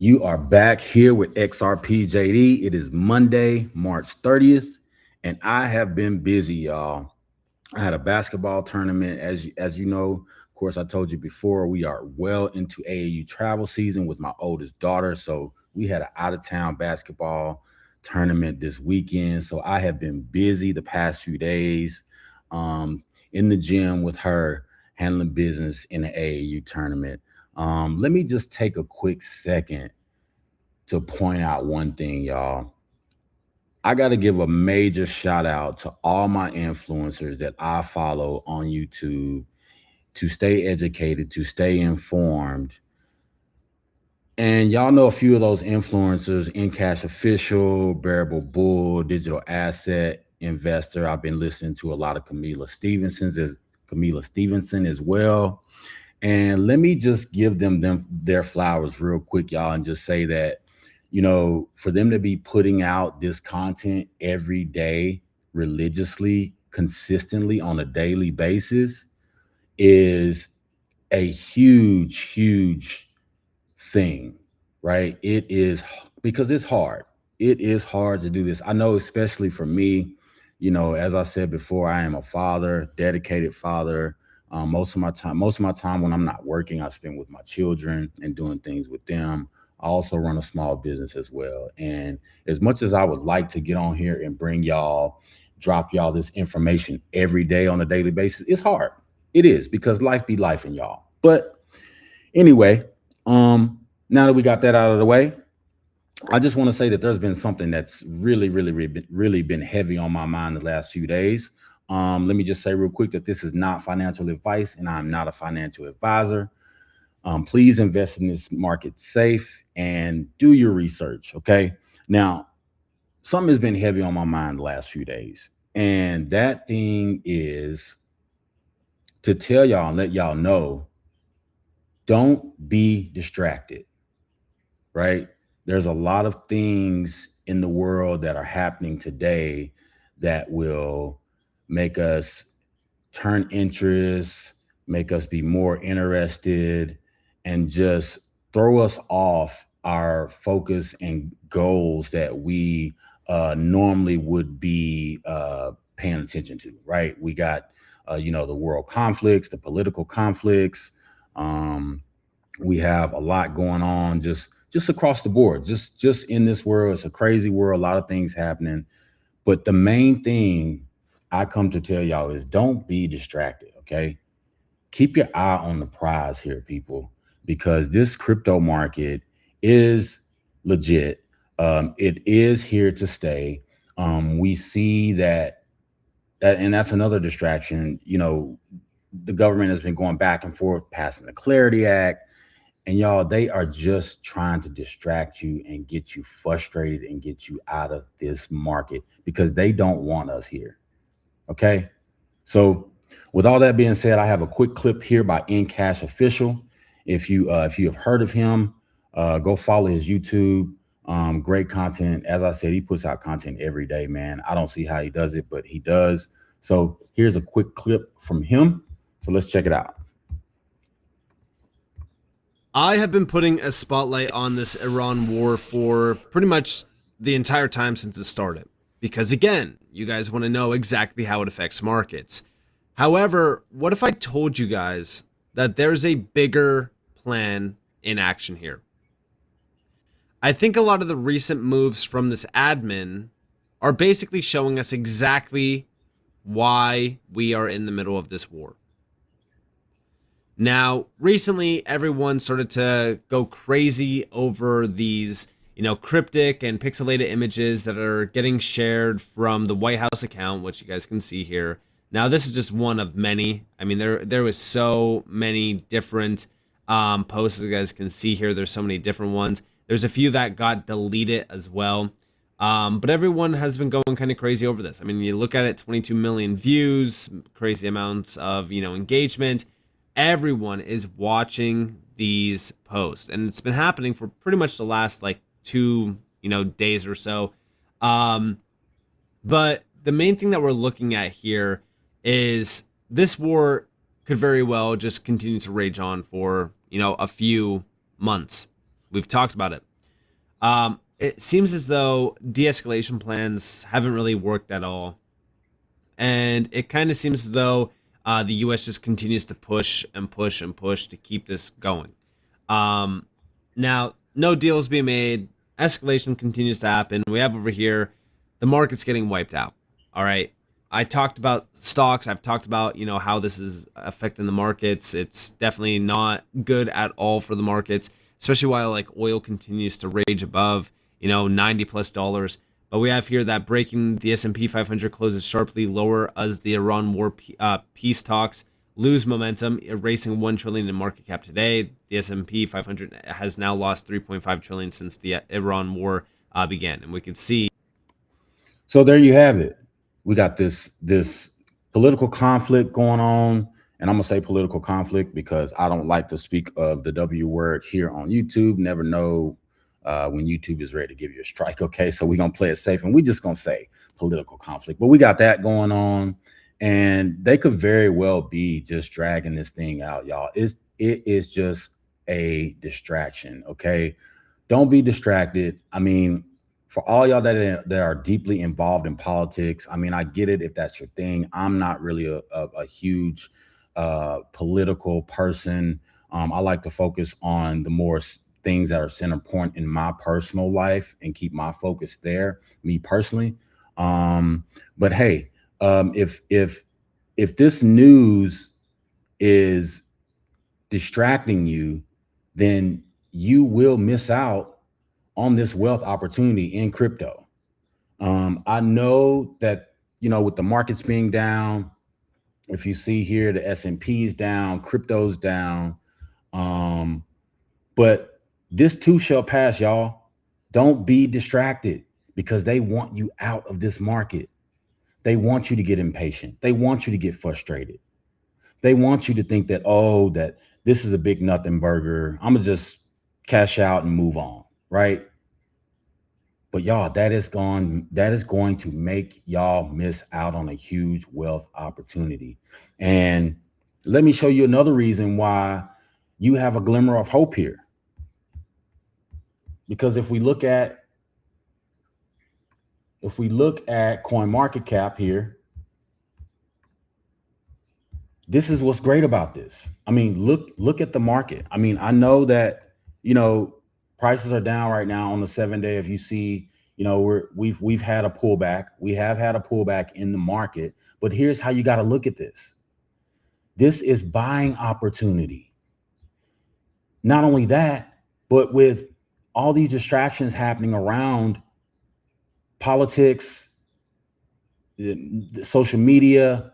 You are back here with XRPJD. It is Monday, March 30th, and I have been busy, y'all. I had a basketball tournament, as you know. Of course, I told you before, we are well into AAU travel season with my oldest daughter. So we had an out of town basketball tournament this weekend. So I have been busy the past few days um, in the gym with her, handling business in the AAU tournament. Let me just take a quick second to point out one thing, y'all. I got to give a major shout out to all my influencers that I follow on YouTube to stay educated, to stay informed. And y'all know a few of those influencers: In Cash Official, Bearable Bull, Digital Asset Investor. I've been listening to a lot of Camila Stevenson as well. And let me just give them their flowers real quick, y'all, and just say that, for them to be putting out this content every day, religiously, consistently on a daily basis is a huge, huge thing, right? It is because it's hard. It is hard to do this. I know, especially for me, as I said before, I am a father, dedicated father. Most of my time when I'm not working, I spend with my children and doing things with them. I also run a small business as well. And as much as I would like to get on here and drop y'all this information every day on a daily basis, it's hard. It is because life be life in y'all. But anyway, now that we got that out of the way, I just want to say that there's been something that's really been heavy on my mind the last few days. Let me just say real quick that this is not financial advice, and I'm not a financial advisor. Please invest in this market safe and do your research. Okay. Now, something has been heavy on my mind the last few days, and that thing is to tell y'all and let y'all know: don't be distracted, right? There's a lot of things in the world that are happening today that will make us turn interest, make us be more interested, and just throw us off our focus and goals that we normally would be paying attention to, right? We got, the world conflicts, the political conflicts. Um, we have a lot going on just across the board, just in this world. It's a crazy world, a lot of things happening. But the main thing I come to tell y'all is don't be distracted. Okay, keep your eye on the prize here, people, because this crypto market is legit. It is here to stay. We see that, and that's another distraction. The government has been going back and forth passing the Clarity Act, and y'all, they are just trying to distract you and get you frustrated and get you out of this market because they don't want us here. Okay. So, with all that being said, I have a quick clip here by In Cash Official. If you have heard of him, go follow his YouTube. Great content. As I said, he puts out content every day, man. I don't see how he does it, but he does. So here's a quick clip from him. So let's check it out. I have been putting a spotlight on this Iran war for pretty much the entire time since it started. Because again, you guys want to know exactly how it affects markets. However, what if I told you guys that there's a bigger plan in action here? I think a lot of the recent moves from this admin are basically showing us exactly why we are in the middle of this war. Now, recently, everyone started to go crazy over these, cryptic and pixelated images that are getting shared from the White House account, which you guys can see here. Now, this is just one of many. I mean, there was so many different posts, as you guys can see here. There's so many different ones. There's a few that got deleted as well. But everyone has been going kind of crazy over this. I mean, you look at it, 22 million views, crazy amounts of, engagement. Everyone is watching these posts, and it's been happening for pretty much the last like 2 days or so. But the main thing that we're looking at here is this war could very well just continue to rage on for a few months. We've talked about it. It seems as though de-escalation plans haven't really worked at all, and it kind of seems as though the U.S. just continues to push and push and push to keep this going. Um, Now, no deals being made. Escalation continues to happen. We have over here the market's getting wiped out. All right. I talked about stocks. I've talked about, how this is affecting the markets. It's definitely not good at all for the markets, especially while like oil continues to rage above, 90 plus dollars. But we have here that breaking the S&P 500 closes sharply lower as the Iran war peace talks lose momentum, erasing 1 trillion in market cap today. The S&P 500 has now lost 3.5 trillion since the Iran war began, and we can see. So there you have it. We got this political conflict going on, and I'm gonna say political conflict because I don't like to speak of the W word here on YouTube. Never know when YouTube is ready to give you a strike. Okay, so we're gonna play it safe, and we're just gonna say political conflict. But we got that going on, and they could very well be just dragging this thing out, y'all. It is just a distraction. Okay, don't be distracted. I mean, for all y'all that are deeply involved in politics, I mean, I get it if that's your thing. I'm not really a huge political person. I like to focus on the more things that are center point in my personal life and keep my focus there, me personally. But hey, if this news is distracting you, then you will miss out on this wealth opportunity in crypto. I know that, with the markets being down, if you see here, the S&P is down, crypto's down. But this too shall pass, y'all. Don't be distracted because they want you out of this market. They want you to get impatient. They want you to get frustrated. They want you to think that, oh, that this is a big nothing burger. I'm gonna just cash out and move on, right? But y'all, that is going to make y'all miss out on a huge wealth opportunity. And let me show you another reason why you have a glimmer of hope here. Because if we look at coin market cap here, this is what's great about this. I mean, look at the market. I mean, I know that, prices are down right now on the 7-day. If you see, we've had a pullback. We have had a pullback in the market, but here's how you got to look at this. This is buying opportunity. Not only that, but with all these distractions happening around politics, social media,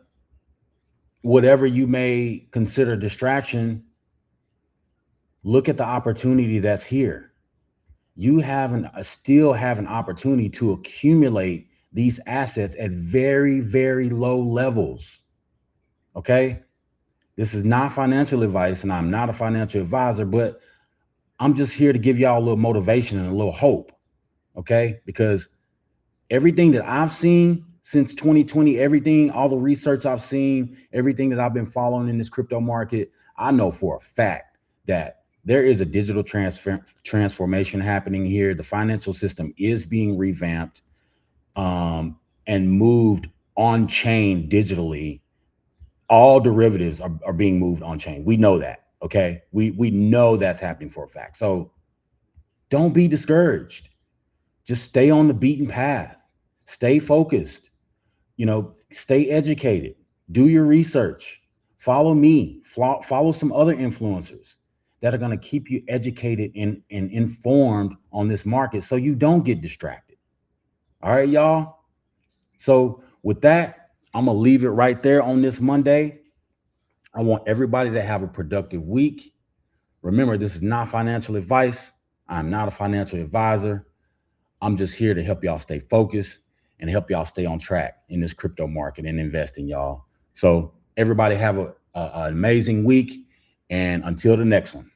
whatever you may consider distraction, look at the opportunity that's here. You still have an opportunity to accumulate these assets at very, very low levels. Okay. This is not financial advice, and I'm not a financial advisor, but I'm just here to give y'all a little motivation and a little hope. Okay. Because everything that I've seen since 2020, all the research I've seen, everything that I've been following in this crypto market, I know for a fact that there is a digital transformation happening here. The financial system is being revamped and moved on chain digitally. All derivatives are being moved on chain. We know that. Okay. We know that's happening for a fact. So don't be discouraged. Just stay on the beaten path. Stay focused. Stay educated. Do your research. Follow me. Follow some other influencers that are going to keep you educated and informed on this market so you don't get distracted. All right, y'all. So with that, I'm going to leave it right there on this Monday. I want everybody to have a productive week. Remember, this is not financial advice. I'm not a financial advisor. I'm just here to help y'all stay focused and help y'all stay on track in this crypto market and investing, y'all. So everybody have an amazing week. And until the next one.